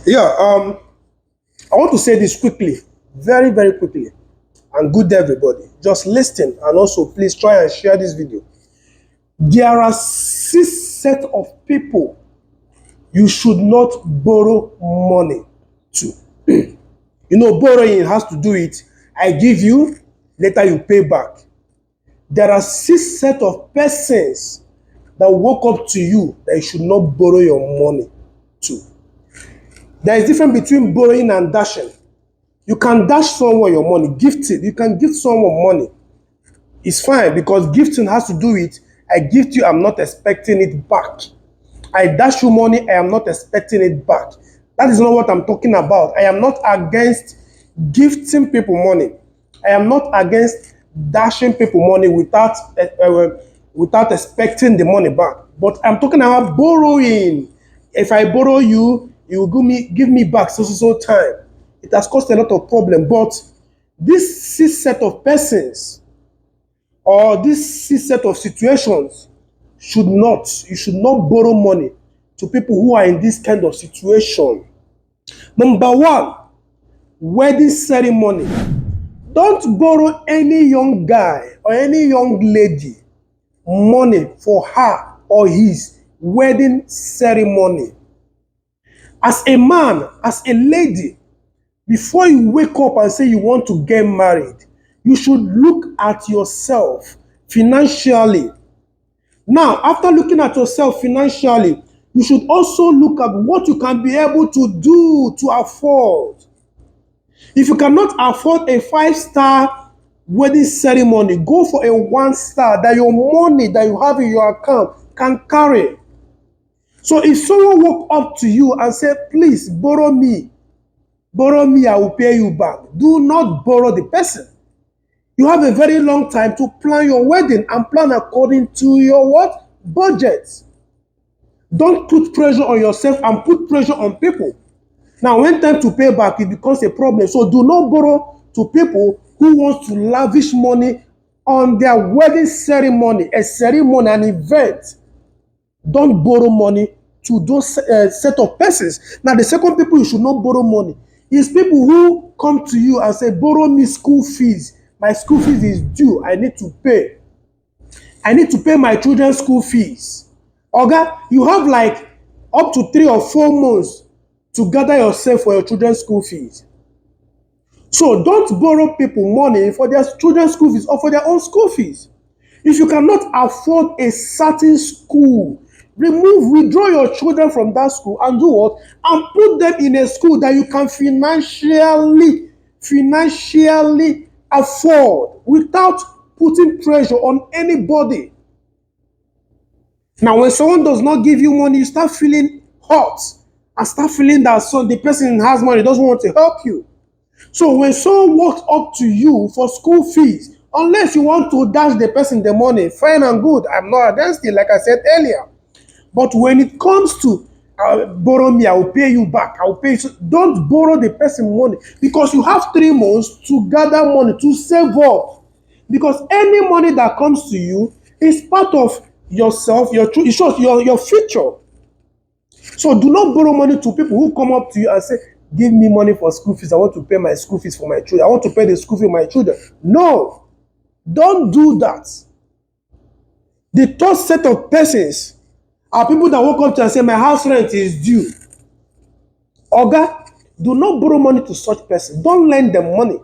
Yeah, I want to say this quickly, very, very quickly, and good day, everybody. Just listen and also please try and share this video. There are six set of people you should not borrow money to. Borrowing has to do it. I give you, later you pay back. There are six set of persons that walk up to you that you should not borrow your money to. There is difference between borrowing and dashing. You can dash someone your money, gift it. You can give someone money. It's fine because gifting has to do with I gift you, I'm not expecting it back. I dash you money, I am not expecting it back. That is not what I'm talking about. I am not against gifting people money. I am not against dashing people money without expecting the money back. But I'm talking about borrowing. If I borrow you, you will give me back so time. It has caused a lot of problem. But this six set of persons or this six set of situations you should not borrow money to people who are in this kind of situation. Number one, wedding ceremony. Don't borrow any young guy or any young lady money for her or his wedding ceremony. As a man, as a lady, before you wake up and say you want to get married, you should look at yourself financially. Now, after looking at yourself financially, you should also look at what you can be able to do to afford. If you cannot afford a 5-star wedding ceremony, go for a 1-star that your money that you have in your account can carry. So if someone walk up to you and say, please borrow me, I will pay you back. Do not borrow the person. You have a very long time to plan your wedding and plan according to your what? Budget. Don't put pressure on yourself and put pressure on people. Now, when time to pay back, it becomes a problem. So do not borrow to people who want to lavish money on their wedding ceremony, an event. Don't borrow money to those set of persons. Now, the second people you should not borrow money is people who come to you and say, borrow me school fees. My school fees is due. I need to pay. I need to pay my children's school fees. Oga, you have like up to 3 or 4 months to gather yourself for your children's school fees. So don't borrow people money for their children's school fees or for their own school fees. If you cannot afford a certain school, withdraw your children from that school and do what? And put them in a school that you can financially afford without putting pressure on anybody. Now, when someone does not give you money, you start feeling hot and start feeling that the person has money doesn't want to help you. So when someone walks up to you for school fees, unless you want to dash the person the money, fine and good. I'm not against it, like I said earlier. But when it comes to borrow me, I will pay you back. I will pay you. So don't borrow the person money because you have 3 months to gather money, to save up. Because any money that comes to you is part of yourself, it shows your future. So do not borrow money to people who come up to you and say, give me money for school fees. I want to pay my school fees for my children. I want to pay the school fee for my children. No, don't do that. The third set of persons are people that walk up to you and say, my house rent is due. Oga, do not borrow money to such person. Don't lend them money.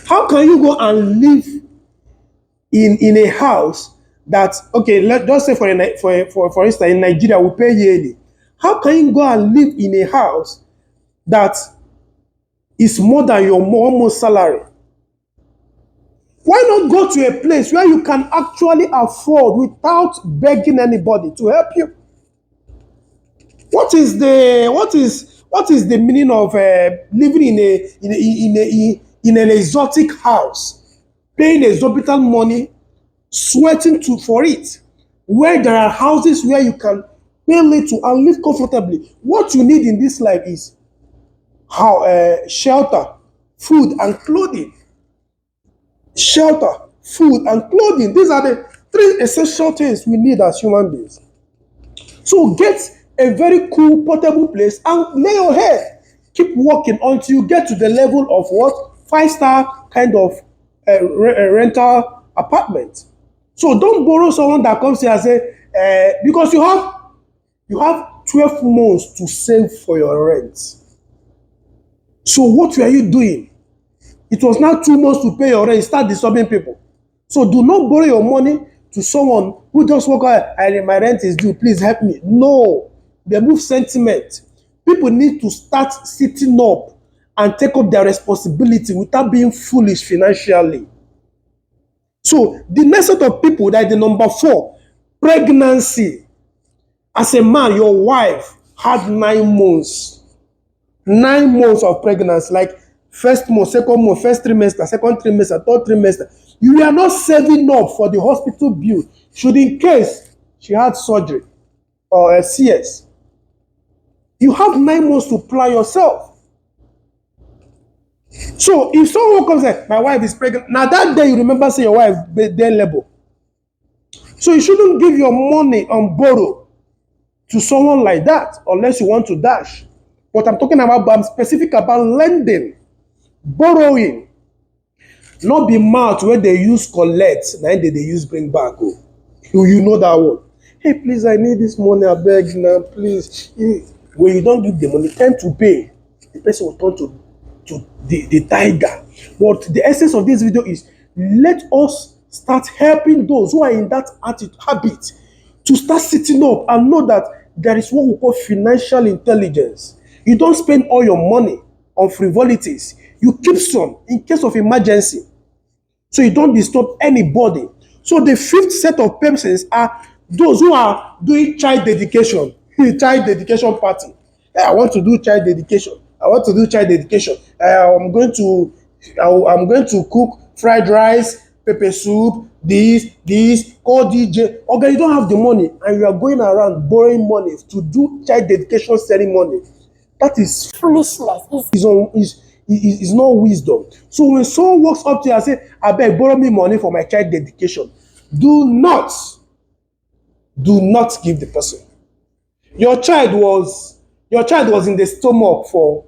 How can you go and live in a house that, okay, let's just say for instance, in Nigeria, we pay yearly. How can you go and live in a house that is more than your almost salary? Why not go to a place where you can actually afford without begging anybody to help you? What is the meaning of living in an exotic house, paying exorbitant money, sweating for it, where there are houses where you can pay little and live comfortably? What you need in this life is shelter, food, and clothing. Shelter, food, and clothing. These are the 3 essential things we need as human beings. So get a very cool portable place and lay your head. Keep working until you get to the level of what? 5-star kind of rental apartment. So don't borrow someone that comes here and say, because you have 12 months to save for your rent. So what were you doing? It was now 2 months to pay your rent. Start disturbing people. So do not borrow your money to someone who just walk out and my rent is due. Please help me. No, they move sentiment. People need to start sitting up and take up their responsibility without being foolish financially. So the next set of people, that is the number 4, pregnancy. As a man, your wife had 9 months. 9 months of pregnancy, like first month, second month, first trimester, second trimester, third trimester. You are not saving up for the hospital bill, should in case she had surgery or a CS. You have 9 months to plan yourself. So if someone comes and my wife is pregnant, now that day you remember say your wife then labor. So you shouldn't give your money on borrow to someone like that unless you want to dash. What I'm talking about, I'm specific about lending, borrowing. Not be mouth where they use collect, now they use bring back. Oh. You know that one. Hey, please, I need this money, I beg now, please. When you don't give the money, time to pay, the person will turn to the tiger. But the essence of this video is, let us start helping those who are in that habit to start sitting up and know that there is what we call financial intelligence. You don't spend all your money on frivolities. You keep some in case of emergency. So you don't disturb anybody. So the 5th set of persons are those who are doing child dedication. Child dedication party. Hey, I want to do child dedication. I want to do child dedication. I'm going to cook fried rice, pepper soup, call DJ. Okay, you don't have the money and you are going around borrowing money to do child dedication ceremony. That is foolishness. Is not wisdom. So when someone walks up to you and say, I beg, borrow me money for my child dedication, do not give the person. Your child was in the stomach for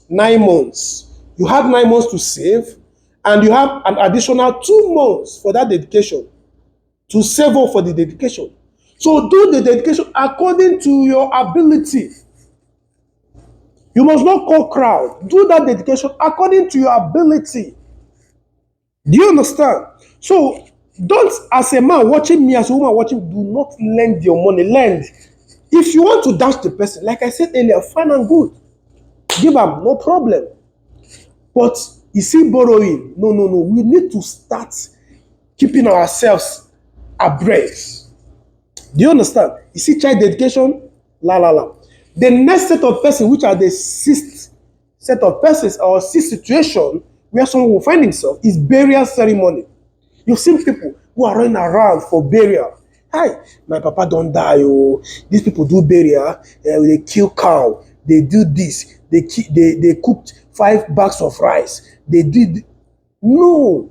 9 months. You have 9 months to save, and you have an additional 2 months for that dedication to save up for the dedication. So do the dedication according to your ability. You must not call crowd. Do that dedication according to your ability. Do you understand? So don't, as a man watching me, as a woman watching, do not lend your money. Lend. If you want to dash the person, like I said earlier, fine and good. Give them, no problem. But you see, borrowing, no. We need to start keeping ourselves abreast. Do you understand? You see, child dedication, la. The next set of persons, which are the 6th set of persons or 6th situation where someone will find himself, is burial ceremony. You've seen people who are running around for burial. Hi, my papa don't die. Oh, these people do burial. They kill cow. They do this. They cooked 5 bags of rice. They did. No.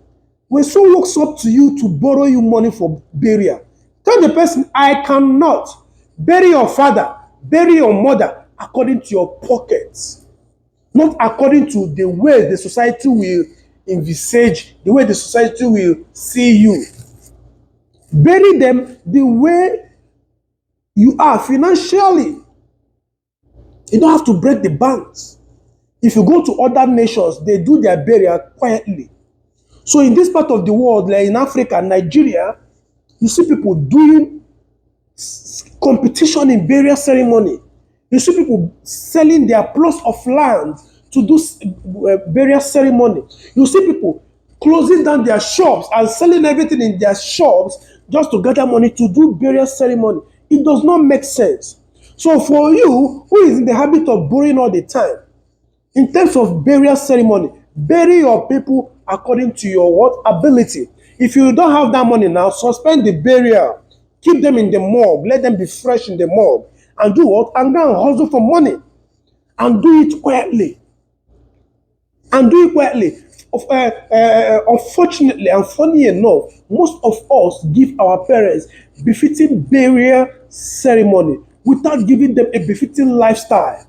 When someone walks up to you to borrow you money for burial, tell the person, I cannot bury your father, bury your mother according to your pockets, not according to the way the society will envisage, the way the society will see you. Bury them the way you are financially. You don't have to break the banks. If you go to other nations, they do their burial quietly. So in this part of the world, like in Africa, Nigeria, you see people doing competition in burial ceremony. You see people selling their plots of land to do burial ceremony. You see people closing down their shops and selling everything in their shops just to gather money to do burial ceremony. It does not make sense. So for you, who is in the habit of borrowing all the time, in terms of burial ceremony, bury your people according to your what? Ability. If you don't have that money now, suspend the burial. Keep them in the morgue. Let them be fresh in the morgue. And do what? And go and hustle for money. And do it quietly. Unfortunately and funny enough, most of us give our parents befitting burial ceremony. without giving them a befitting lifestyle.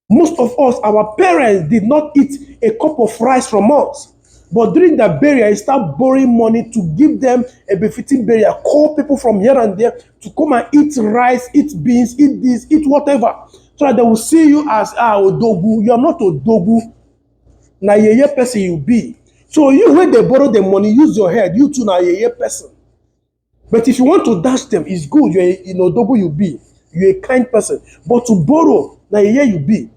Most of us, our parents did not eat a cup of rice from us. But during the burial, you start borrowing money to give them a befitting burial. Call people from here and there to come and eat rice, eat beans, eat this, eat whatever. So that they will see you as Odogu. You are not Odogu. Na yeye person you be. So you, when they borrow the money, use your head. You too na yeye person. But if you want to dash them, it's good. You're in Odogu you be. You're a kind person. But to borrow, na yeye you be.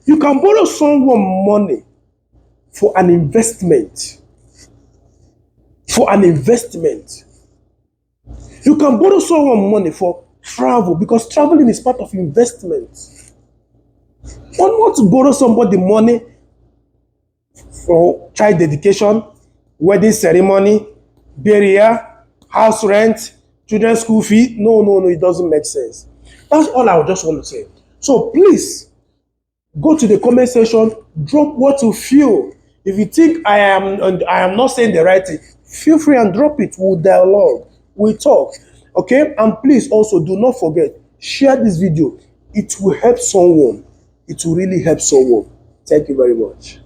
You can borrow someone money for an investment. For an investment. You can borrow someone money for travel because traveling is part of investment. But not to borrow somebody money for child dedication, wedding ceremony, burial, house rent, children's school fee. No, it doesn't make sense. That's all I just want to say. So please, go to the comment section, drop what you feel. If you think I am not saying the right thing, feel free and drop it. We'll dialogue, we'll talk. Okay? And please also do not forget, share this video. It will help someone. It will really help someone. Thank you very much.